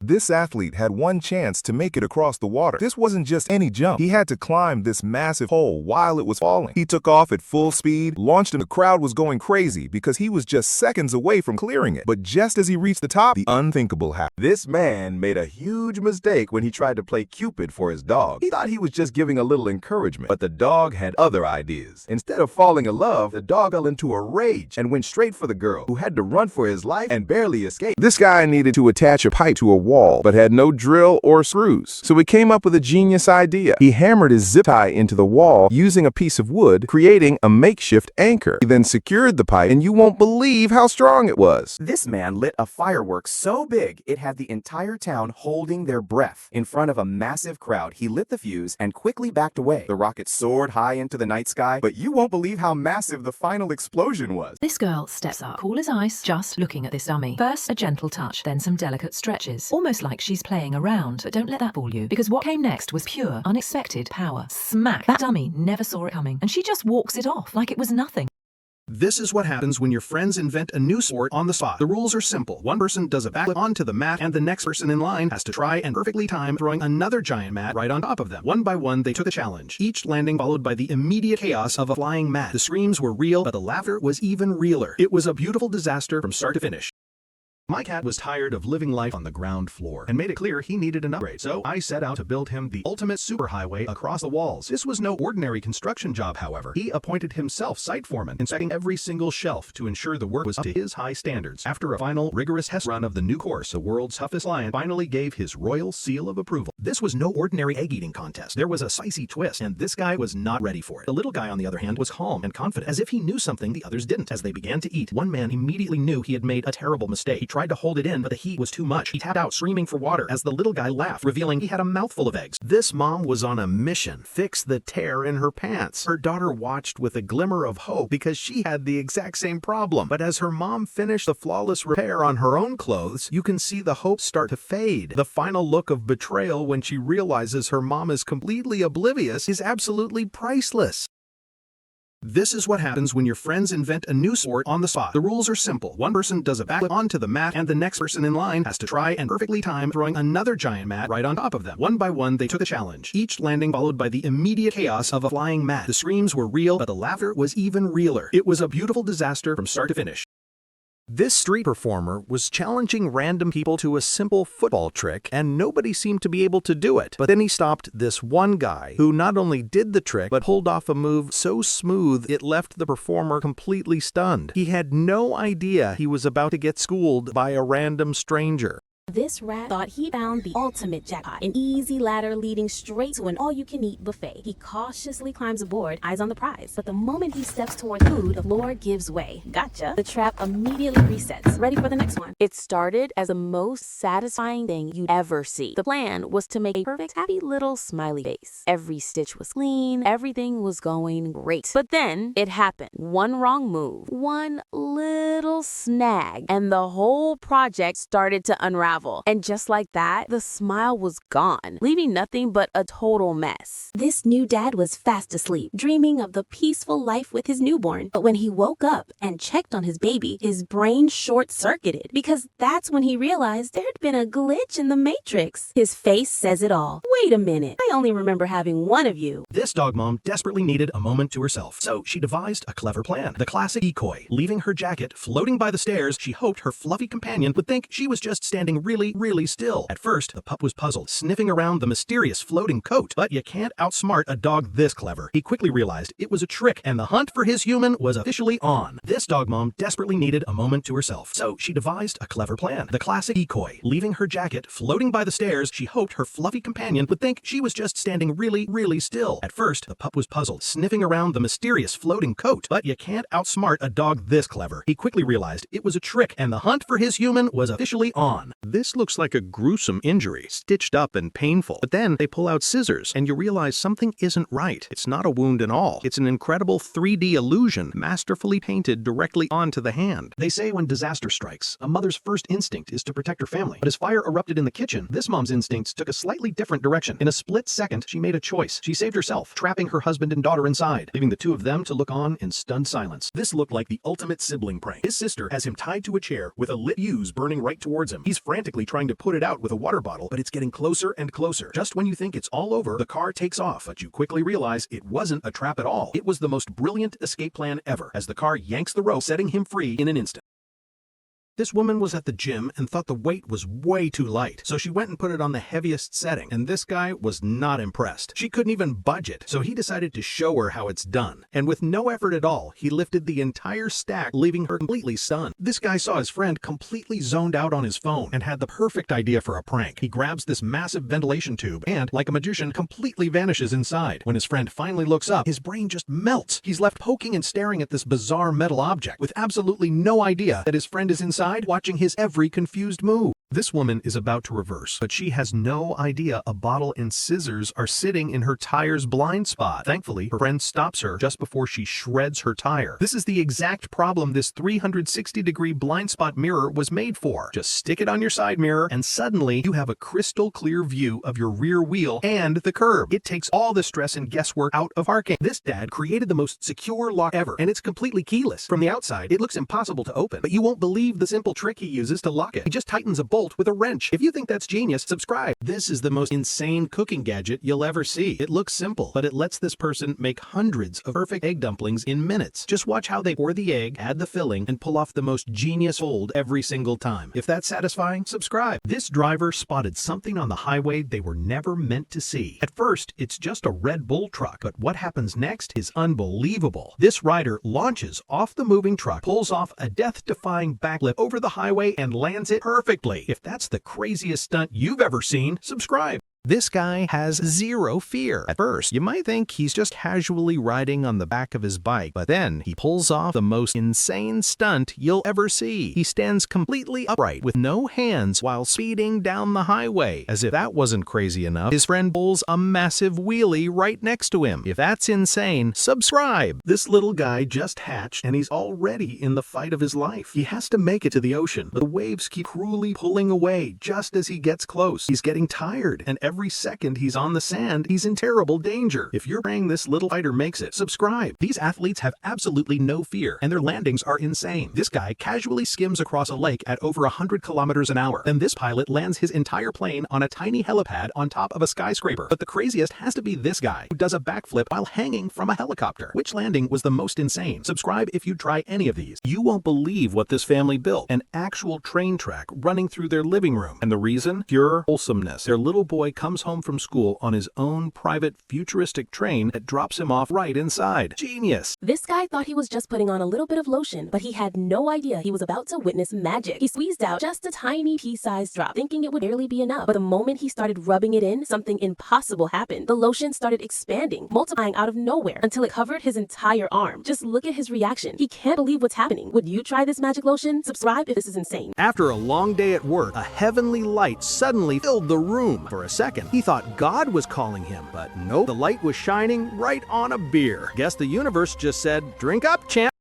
This athlete had one chance to make it across the water. This wasn't just any jump. He had to climb this massive hole while it was falling. He took off at full speed, launched, and the crowd was going crazy because he was just seconds away from clearing it. But just as he reached the top, the unthinkable happened. This man made a huge mistake when he tried to play Cupid for his dog. He thought he was just giving a little encouragement, but the dog had other ideas. Instead of falling in love, the dog fell into a rage and went straight for the girl, who had to run for his life and barely escaped. This guy needed to attach a pipe to a wall, but had no drill or screws. So he came up with a genius idea. He hammered his zip tie into the wall using a piece of wood, creating a makeshift anchor. He then secured the pipe, and you won't believe how strong it was. This man lit a firework so big it had the entire town holding their breath. In front of a massive crowd, he lit the fuse and quickly backed away. The rocket soared high into the night sky, but you won't believe how massive the final explosion was. This girl steps up, cool as ice, just looking at this dummy. First, a gentle touch, then some delicate stretches, almost like she's playing around. But don't let that fool you, because what came next was pure, unexpected power. Smack! That dummy never saw it coming, and she just walks it off like it was nothing. This is what happens when your friends invent a new sport on the spot. The rules are simple. One person does a backflip onto the mat, and the next person in line has to try and perfectly time throwing another giant mat right on top of them. One by one, they took the challenge, each landing followed by the immediate chaos of a flying mat. The screams were real, but the laughter was even realer. It was a beautiful disaster from start to finish. My cat was tired of living life on the ground floor and made it clear he needed an upgrade, so I set out to build him the ultimate superhighway across the walls. This was no ordinary construction job, however. He appointed himself site foreman, inspecting every single shelf to ensure the work was up to his high standards. After a final, rigorous test run of the new course, the world's toughest lion finally gave his royal seal of approval. This was no ordinary egg-eating contest. There was a spicy twist, and this guy was not ready for it. The little guy, on the other hand, was calm and confident, as if he knew something the others didn't. As they began to eat, one man immediately knew he had made a terrible mistake. He tried to hold it in, but the heat was too much. He tapped out, screaming for water, as the little guy laughed, revealing he had a mouthful of eggs. This mom was on a mission: fix the tear in her pants. Her daughter watched with a glimmer of hope because she had the exact same problem. But as her mom finished the flawless repair on her own clothes, you can see the hope start to fade. The final look of betrayal when she realizes her mom is completely oblivious is absolutely priceless. This is what happens when your friends invent a new sport on the spot. The rules are simple. One person does a backflip onto the mat, and the next person in line has to try and perfectly time throwing another giant mat right on top of them. One by one, they took the challenge, each landing followed by the immediate chaos of a flying mat. The screams were real, but the laughter was even realer. It was a beautiful disaster from start to finish. This street performer was challenging random people to a simple football trick, and nobody seemed to be able to do it. But then he stopped this one guy, who not only did the trick, but pulled off a move so smooth it left the performer completely stunned. He had no idea he was about to get schooled by a random stranger. This rat thought he found the ultimate jackpot, an easy ladder leading straight to an all-you-can-eat buffet. He cautiously climbs aboard, eyes on the prize. But the moment he steps toward food, the floor gives way. Gotcha. The trap immediately resets. Ready for the next one. It started as the most satisfying thing you'd ever see. The plan was to make a perfect, happy little smiley face. Every stitch was clean, everything was going great. But then it happened. One wrong move, one little snag, and the whole project started to unravel. And just like that, the smile was gone, leaving nothing but a total mess. This new dad was fast asleep, dreaming of the peaceful life with his newborn. But when he woke up and checked on his baby, his brain short-circuited, because that's when he realized there'd been a glitch in the matrix. His face says it all. Wait a minute, I only remember having one of you. This dog mom desperately needed a moment to herself, so she devised a clever plan. The classic decoy. Leaving her jacket floating by the stairs, she hoped her fluffy companion would think she was just standing really still. At first, the pup was puzzled, sniffing around the mysterious floating coat. But you can't outsmart a dog this clever. He quickly realized it was a trick, and the hunt for his human was officially on. This dog mom desperately needed a moment to herself, so she devised a clever plan. The classic decoy. Leaving her jacket floating by the stairs, she hoped her fluffy companion would think she was just standing really still. At first, the pup was puzzled, sniffing around the mysterious floating coat. But you can't outsmart a dog this clever. He quickly realized it was a trick, and the hunt for his human was officially on. This looks like a gruesome injury, stitched up and painful. But then they pull out scissors, and you realize something isn't right. It's not a wound at all. It's an incredible 3D illusion, masterfully painted directly onto the hand. They say when disaster strikes, a mother's first instinct is to protect her family. But as fire erupted in the kitchen, this mom's instincts took a slightly different direction. In a split second, she made a choice. She saved herself, trapping her husband and daughter inside, leaving the two of them to look on in stunned silence. This looked like the ultimate sibling prank. His sister has him tied to a chair with a lit fuse burning right towards him. He's frantic frantically trying to put it out with a water bottle, but it's getting closer and closer. Just when you think it's all over, the car takes off, but you quickly realize it wasn't a trap at all. It was the most brilliant escape plan ever, as the car yanks the rope, setting him free in an instant. This woman was at the gym and thought the weight was way too light, so she went and put it on the heaviest setting, and this guy was not impressed. She couldn't even budge it, so he decided to show her how it's done. And with no effort at all, he lifted the entire stack, leaving her completely stunned. This guy saw his friend completely zoned out on his phone and had the perfect idea for a prank. He grabs this massive ventilation tube and, like a magician, completely vanishes inside. When his friend finally looks up, his brain just melts. He's left poking and staring at this bizarre metal object with absolutely no idea that his friend is inside, watching his every confused move. This woman is about to reverse, but she has no idea a bottle and scissors are sitting in her tire's blind spot. Thankfully, her friend stops her just before she shreds her tire. This is the exact problem this 360-degree blind spot mirror was made for. Just stick it on your side mirror, and suddenly you have a crystal clear view of your rear wheel and the curb. It takes all the stress and guesswork out of parking. This dad created the most secure lock ever, and it's completely keyless. From the outside, it looks impossible to open, but you won't believe the simple trick he uses to lock it. He just tightens a bolt with a wrench. If you think that's genius, subscribe. This is the most insane cooking gadget you'll ever see. It looks simple, but it lets this person make hundreds of perfect egg dumplings in minutes. Just watch how they pour the egg, add the filling, and pull off the most genius fold every single time. If that's satisfying, subscribe. This driver spotted something on the highway they were never meant to see. At first, it's just a Red Bull truck, but what happens next is unbelievable. This rider launches off the moving truck, pulls off a death-defying backflip over the highway, and lands it perfectly. If that's the craziest stunt you've ever seen, subscribe. This guy has zero fear. At first, you might think he's just casually riding on the back of his bike, but then he pulls off the most insane stunt you'll ever see. He stands completely upright with no hands while speeding down the highway. As if that wasn't crazy enough, his friend pulls a massive wheelie right next to him. If that's insane, subscribe. This little guy just hatched, and he's already in the fight of his life. He has to make it to the ocean, but the waves keep cruelly pulling away just as he gets close. He's getting tired, and every second he's on the sand, he's in terrible danger. If you're praying this little fighter makes it, subscribe. These athletes have absolutely no fear, and their landings are insane. This guy casually skims across a lake at over 100 kilometers an hour. Then this pilot lands his entire plane on a tiny helipad on top of a skyscraper. But the craziest has to be this guy, who does a backflip while hanging from a helicopter. Which landing was the most insane? Subscribe if you try any of these. You won't believe what this family built. An actual train track running through their living room. And the reason? Pure wholesomeness. Their little boy comes home from school on his own private futuristic train that drops him off right inside. Genius! This guy thought he was just putting on a little bit of lotion, but he had no idea he was about to witness magic. He squeezed out just a tiny pea-sized drop, thinking it would barely be enough. But the moment he started rubbing it in, something impossible happened. The lotion started expanding, multiplying out of nowhere, until it covered his entire arm. Just look at his reaction. He can't believe what's happening. Would you try this magic lotion? Subscribe if this is insane. After a long day at work, a heavenly light suddenly filled the room. For a second, he thought God was calling him, but nope, the light was shining right on a beer. Guess the universe just said, "Drink up, champ."